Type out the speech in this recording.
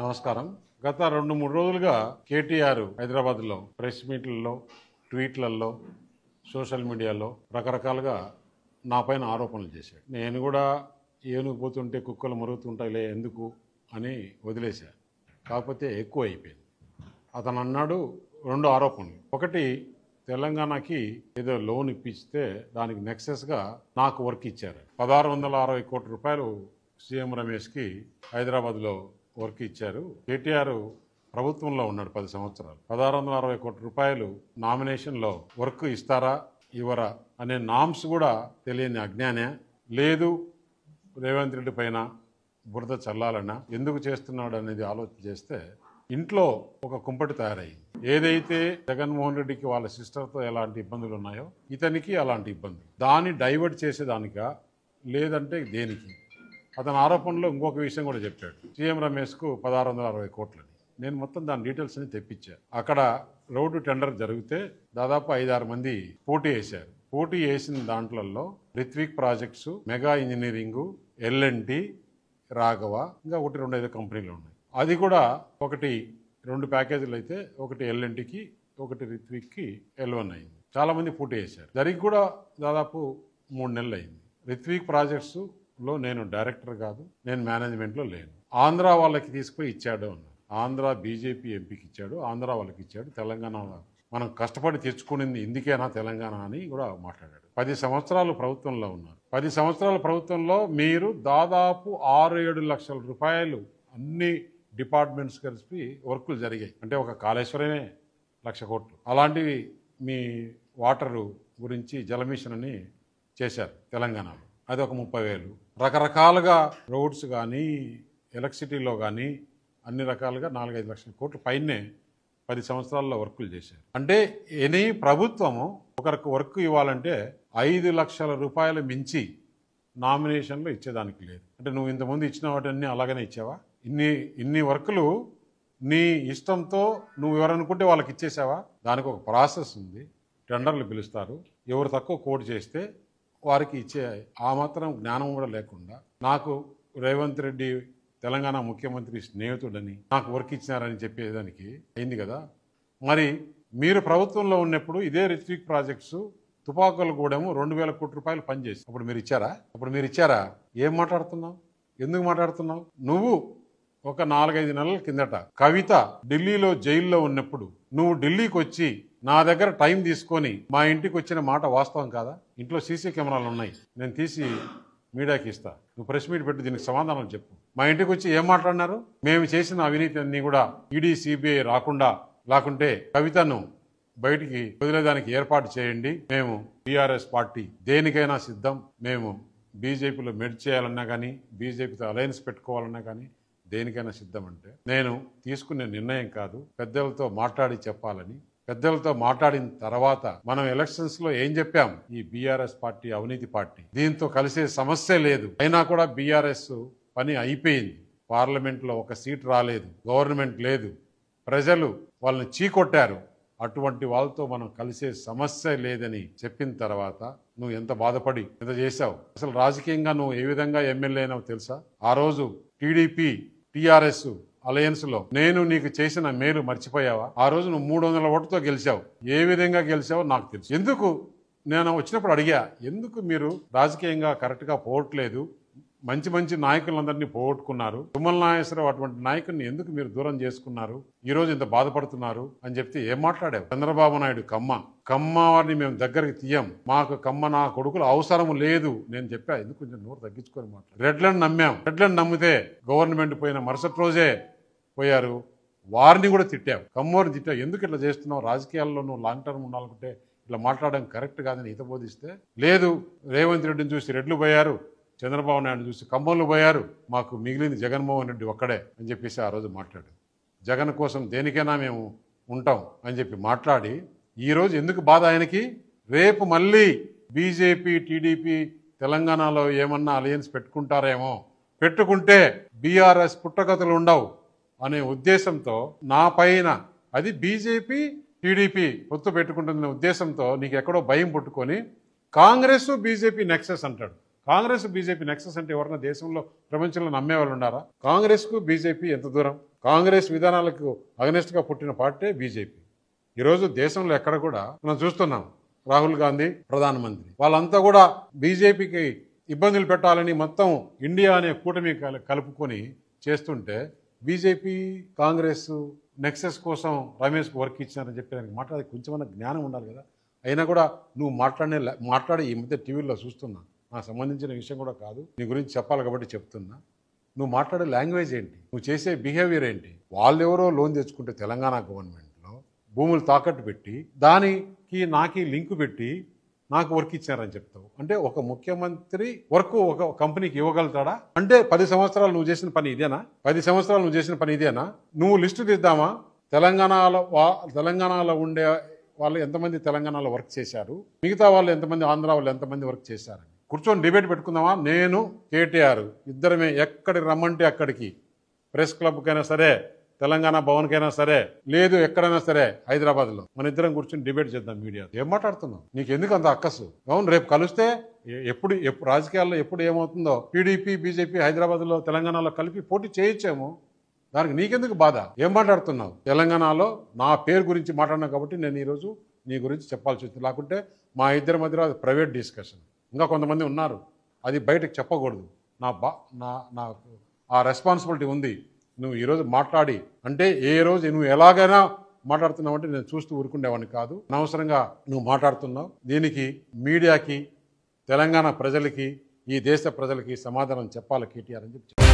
నమస్కారం. గత 2-3 రోజులుగా కేటీఆర్ హైదరాబాద్లో ప్రెస్ మీట్లలో, ట్వీట్లలో, సోషల్ మీడియాలో రకరకాలుగా నా పైన ఆరోపణలు చేశాడు. నేను కూడా ఏనుగు పోతుంటే కుక్కలు మరుగుతుంటాయిలే ఎందుకు అని వదిలేశా. కాకపోతే ఎక్కువ అయిపోయింది. అతను అన్నాడు 2 ఆరోపణలు. ఒకటి, తెలంగాణకి ఏదో లోన్ ఇప్పిస్తే దానికి నెక్సెస్గా నాకు వర్క్ ఇచ్చారు. 1660 కోట్ల రూపాయలు సీఎం రమేష్కి హైదరాబాద్లో వర్క్ ఇచ్చారు. కేటీఆర్ ప్రభుత్వంలో ఉన్నాడు 10 సంవత్సరాలు. 1660 కోట్ల రూపాయలు నామినేషన్లో వర్క్ ఇస్తారా ఇవ్వరా అనే నామ్స్ కూడా తెలియని అజ్ఞానే. లేదు రేవంత్ రెడ్డి పైన బురద చల్లాలన్నా ఎందుకు చేస్తున్నాడు అనేది ఆలోచన చేస్తే ఇంట్లో ఒక కుంపటి తయారయ్యింది. ఏదైతే జగన్మోహన్ రెడ్డికి వాళ్ళ సిస్టర్తో ఎలాంటి ఇబ్బందులు ఉన్నాయో ఇతనికి అలాంటి ఇబ్బందులు. దాన్ని డైవర్ట్ చేసేదానికా లేదంటే దేనికి? అతని ఆరోపణలో ఇంకొక విషయం కూడా చెప్పాడు. సీఎం రమేష్కు 1660 కోట్లని. నేను మొత్తం దాని డీటెయిల్స్ అని తెప్పించా. అక్కడ రోడ్డు టెండర్ జరిగితే దాదాపు 5-6 మంది పోటీ వేశారు. పోటీ వేసిన దాంట్లలో Ritwik projects, Megha engineering, L&T, Raghava, ఇంకా 1-2 కంపెనీలు ఉన్నాయి. అది కూడా 1-2 ప్యాకేజీలు అయితే ఒకటి L&Tకి, ఒకటి రిత్విక్కి L1 అయింది. చాలామంది పోటీ వేశారు. జరిగి కూడా దాదాపు 3 నెలలు అయింది. రిత్విక్ ప్రాజెక్ట్స్లో నేను డైరెక్టర్ కాదు, నేను మేనేజ్మెంట్లో లేను. ఆంధ్ర వాళ్ళకి తీసుకుపోయి ఇచ్చాడు అన్నారు. ఆంధ్ర బీజేపీ ఎంపీకి ఇచ్చాడు, ఆంధ్ర వాళ్ళకి ఇచ్చాడు. తెలంగాణ మనం కష్టపడి తెచ్చుకునింది ఇందుకేనా తెలంగాణ అని కూడా మాట్లాడాడు. 10 సంవత్సరాలు ప్రభుత్వంలో ఉన్నారు. 10 సంవత్సరాల ప్రభుత్వంలో మీరు దాదాపు 6-7 లక్షల రూపాయలు అన్ని డిపార్ట్మెంట్స్ కలిసి వర్కులు జరిగాయి. అంటే ఒక కాళేశ్వరమే 1,00,000 కోట్లు. అలాంటివి మీ వాటరు గురించి జలమిషన్ అని చేశారు తెలంగాణలో. అది ఒక 30,000. రకరకాలుగా రోడ్స్ కానీ ఎలక్ట్రిసిటీలో కానీ అన్ని రకాలుగా 4-5 లక్షల కోట్ల పైనే 10 సంవత్సరాల్లో వర్కులు చేశారు. అంటే ఎనీ ప్రభుత్వము ఒకరికి వర్క్ ఇవ్వాలంటే 5 లక్షల రూపాయలు మించి నామినేషన్లో ఇచ్చేదానికి లేదు. అంటే నువ్వు ఇంతకుముందు ఇచ్చిన వాటన్నీ అలాగనే ఇచ్చావా? ఇన్ని వర్కులు నీ ఇష్టంతో నువ్వు ఎవరనుకుంటే వాళ్ళకి ఇచ్చేసావా? దానికి ఒక ప్రాసెస్ ఉంది. టెండర్లు పిలుస్తారు. ఎవరు తక్కువ కోట్ చేస్తే వారికి ఇచ్చే ఆ మాత్రం జ్ఞానం కూడా లేకుండా నాకు రేవంత్ రెడ్డి తెలంగాణ ముఖ్యమంత్రి స్నేహితుడని నాకు వర్క్ ఇచ్చినారని చెప్పేదానికి అయింది కదా. మరి మీరు ప్రభుత్వంలో ఉన్నప్పుడు ఇదే రిత్విక్ ప్రాజెక్ట్స్ తుపాకులగూడెము 2,000 కోట్ల రూపాయలు పనిచేసి అప్పుడు మీరు ఇచ్చారా? ఏం మాట్లాడుతున్నావు? ఎందుకు మాట్లాడుతున్నావు? నువ్వు ఒక 4-5 నెలల కిందట కవిత ఢిల్లీలో జైల్లో ఉన్నప్పుడు నువ్వు ఢిల్లీకి వచ్చి నా దగ్గర టైం తీసుకొని మా ఇంటికి వచ్చిన మాట వాస్తవం కాదా? ఇంట్లో సీసీ కెమెరాలు ఉన్నాయి, నేను తీసి మీడియాకి ఇస్తా. నువ్వు ప్రెస్ మీట్ పెట్టి దీనికి సమాధానం చెప్పు. మా ఇంటికి వచ్చి ఏం మాట్లాడినారు? మేము చేసిన అవినీతి అన్ని కూడా ఈడీ, సిబిఐ రాకుండా లేకుంటే కవితను బయటికి వదిలేదానికి ఏర్పాటు చేయండి. మేము టీఆర్ఎస్ పార్టీ దేనికైనా సిద్ధం. మేము బీజేపీలో మెర్జ్ చేయాలన్నా కానీ, బీజేపీతో అలయన్స్ పెట్టుకోవాలన్నా కానీ దేనికైనా సిద్ధం. అంటే నేను తీసుకునే నిర్ణయం కాదు, పెద్దలతో మాట్లాడి చెప్పాలని. పెద్దలతో మాట్లాడిన తర్వాత మనం ఎలక్షన్స్ లో ఏం చెప్పాం? ఈ బీఆర్ఎస్ పార్టీ అవినీతి పార్టీ, దీంతో కలిసే సమస్య లేదు. అయినా కూడా బీఆర్ఎస్ పని అయిపోయింది. పార్లమెంట్ లో ఒక సీట్ రాలేదు, గవర్నమెంట్ లేదు, ప్రజలు వాళ్ళని చీకొట్టారు. అటువంటి వాళ్ళతో మనం కలిసే సమస్య లేదని చెప్పిన తర్వాత నువ్వు ఎంత బాధపడి ఎంత చేశావు? అసలు రాజకీయంగా నువ్వు ఏ విధంగా ఎమ్మెల్యే అయినావు తెలుసా? ఆ రోజు టీడీపీ టీఆర్ఎస్ అలయన్స్ లో నేను నీకు చేసిన మేలు మర్చిపోయావా? ఆ రోజు నువ్వు 300 ఓటుతో గెలిచావు. ఏ విధంగా గెలిచావో నాకు తెలుసు. ఎందుకు నేను వచ్చినప్పుడు అడిగా, ఎందుకు మీరు రాజకీయంగా కరెక్ట్ గా పోవట్లేదు? మంచి నాయకులందరినీ పోగొట్టుకున్నారు. తుమ్మల నాగేశ్వరరావు అటువంటి నాయకుడిని ఎందుకు మీరు దూరం చేసుకున్నారు? ఈ రోజు ఇంత బాధపడుతున్నారు అని చెప్తే ఏం మాట్లాడావు? చంద్రబాబు నాయుడు కమ్మ వారిని మేము దగ్గరికి తీయం, మాకు కమ్మ నా కొడుకులు అవసరం లేదు నేను చెప్పా. ఎందుకు కొంచెం నోరు తగ్గించుకొని మాట్లాడు. రెడ్లను నమ్మాం. రెడ్లను నమ్మితే గవర్నమెంట్ పోయిన మరుసటి రోజే పోయారు. వారిని కూడా తిట్టావు, కమ్మోరిని తిట్టావు. ఎందుకు ఇట్లా చేస్తున్నావు? రాజకీయాల్లో నువ్వు లాంగ్ టర్మ్ ఉండాలనుకుంటే ఇట్లా మాట్లాడడం కరెక్ట్ కాదని హిత బోధిస్తే, లేదు రేవంత్ రెడ్డిని చూసి రెడ్లు పోయారు, చంద్రబాబు నాయుడు చూసి కమ్మోళ్ళు పోయారు, మాకు మిగిలింది జగన్మోహన్ రెడ్డి ఒక్కడే అని చెప్పేసి ఆ రోజు మాట్లాడు. జగన్ కోసం దేనికైనా మేము ఉంటాం అని చెప్పి మాట్లాడి ఈరోజు ఎందుకు బాధ ఆయనకి? రేపు మళ్ళీ బీజేపీ, టీడీపీ తెలంగాణలో ఏమన్నా అలయన్స్ పెట్టుకుంటారేమో, పెట్టుకుంటే బీఆర్ఎస్ పుట్టగతులు ఉండవు అనే ఉద్దేశంతో నా పైన, అది బీజేపీ టీడీపీ పొత్తు పెట్టుకుంటున్న ఉద్దేశంతో నీకు ఎక్కడో భయం పుట్టుకొని కాంగ్రెస్ బీజేపీ నెక్సెస్ అంటాడు. కాంగ్రెస్ బీజేపీ నెక్సెస్ అంటే ఎవరన్నా దేశంలో ప్రపంచంలో నమ్మేవాళ్ళు ఉన్నారా? కాంగ్రెస్కు బీజేపీ ఎంత దూరం? కాంగ్రెస్ విధానాలకు అగనెస్ట్గా పుట్టిన పార్టీ బీజేపీ. ఈరోజు దేశంలో ఎక్కడ కూడా మనం చూస్తున్నాం, రాహుల్ గాంధీ ప్రధానమంత్రి, వాళ్ళంతా కూడా బీజేపీకి ఇబ్బందులు పెట్టాలని మొత్తం ఇండియా అనే కూటమి కలుపుకొని చేస్తుంటే బీజేపీ కాంగ్రెస్ నెక్సెస్ కోసం రమేష్కు వర్క్ ఇచ్చినారని చెప్పి దానికి మాట్లాడే కొంచెమన్నా జ్ఞానం ఉండాలి కదా. అయినా కూడా నువ్వు మాట్లాడి ఈ మధ్య టీవీలో చూస్తున్నా, నాకు సంబంధించిన విషయం కూడా కాదు, నీ గురించి చెప్పాలి కాబట్టి చెప్తున్నా. నువ్వు మాట్లాడే లాంగ్వేజ్ ఏంటి, నువ్వు చేసే బిహేవియర్ ఏంటి? వాళ్ళెవరో లోన్ తెచ్చుకుంటే తెలంగాణ గవర్నమెంట్లో భూములు తాకట్టు పెట్టి దానికి నాకి లింకు పెట్టి నాకు వర్క్ ఇచ్చారని చెప్తావు. అంటే ఒక ముఖ్యమంత్రి వర్క్ ఒక కంపెనీకి ఇవ్వగలుగుతాడా? అంటే 10 సంవత్సరాలు నువ్వు చేసిన పని ఇదేనా? 10 సంవత్సరాలు నువ్వు చేసిన పని ఇదేనా? నువ్వు లిస్టు తీద్దామా? తెలంగాణలో ఉండే వాళ్ళు ఎంతమంది తెలంగాణలో వర్క్ చేశారు, మిగతా వాళ్ళు ఎంతమంది, ఆంధ్ర వాళ్ళు ఎంతమంది వర్క్ చేశారని కూర్చొని డిబేట్ పెట్టుకుందామా? నేను కేటీఆర్ ఇద్దరమే ఎక్కడికి రమ్మంటే అక్కడికి, ప్రెస్ క్లబ్కైనా సరే, తెలంగాణ భవన్కైనా సరే, లేదు ఎక్కడైనా సరే హైదరాబాద్లో, మన ఇద్దరం కూర్చొని డిబేట్ చేద్దాం. మీడియా ఏం మాట్లాడుతున్నావు? నీకు ఎందుకు అంత అక్కసు? అవును, రేపు కలిస్తే ఎప్పుడు రాజకీయాల్లో ఎప్పుడు ఏమవుతుందో, టీడీపీ బీజేపీ హైదరాబాద్లో తెలంగాణలో కలిపి పోటీ చేయొచ్చేమో, దానికి నీకెందుకు బాధ? ఏం మాట్లాడుతున్నావు? తెలంగాణలో నా పేరు గురించి మాట్లాడినా కాబట్టి నేను ఈరోజు నీ గురించి చెప్పాల్సి వచ్చింది. లేకుంటే మా ఇద్దరి మధ్యలో అది ప్రైవేట్ డిస్కషన్. ఇంకా కొంతమంది ఉన్నారు, అది బయటకు చెప్పకూడదు. నాకు ఆ రెస్పాన్సిబిలిటీ ఉంది. నువ్వు ఈరోజు మాట్లాడి అంటే ఏ రోజు నువ్వు ఎలాగైనా మాట్లాడుతున్నావు అంటే నేను చూస్తూ ఊరుకుండేవాడిని కాదు. అనవసరంగా నువ్వు మాట్లాడుతున్నావు. దీనికి మీడియాకి, తెలంగాణ ప్రజలకి, ఈ దేశ ప్రజలకి సమాధానం చెప్పాలి కేటీఆర్ అని చెప్పి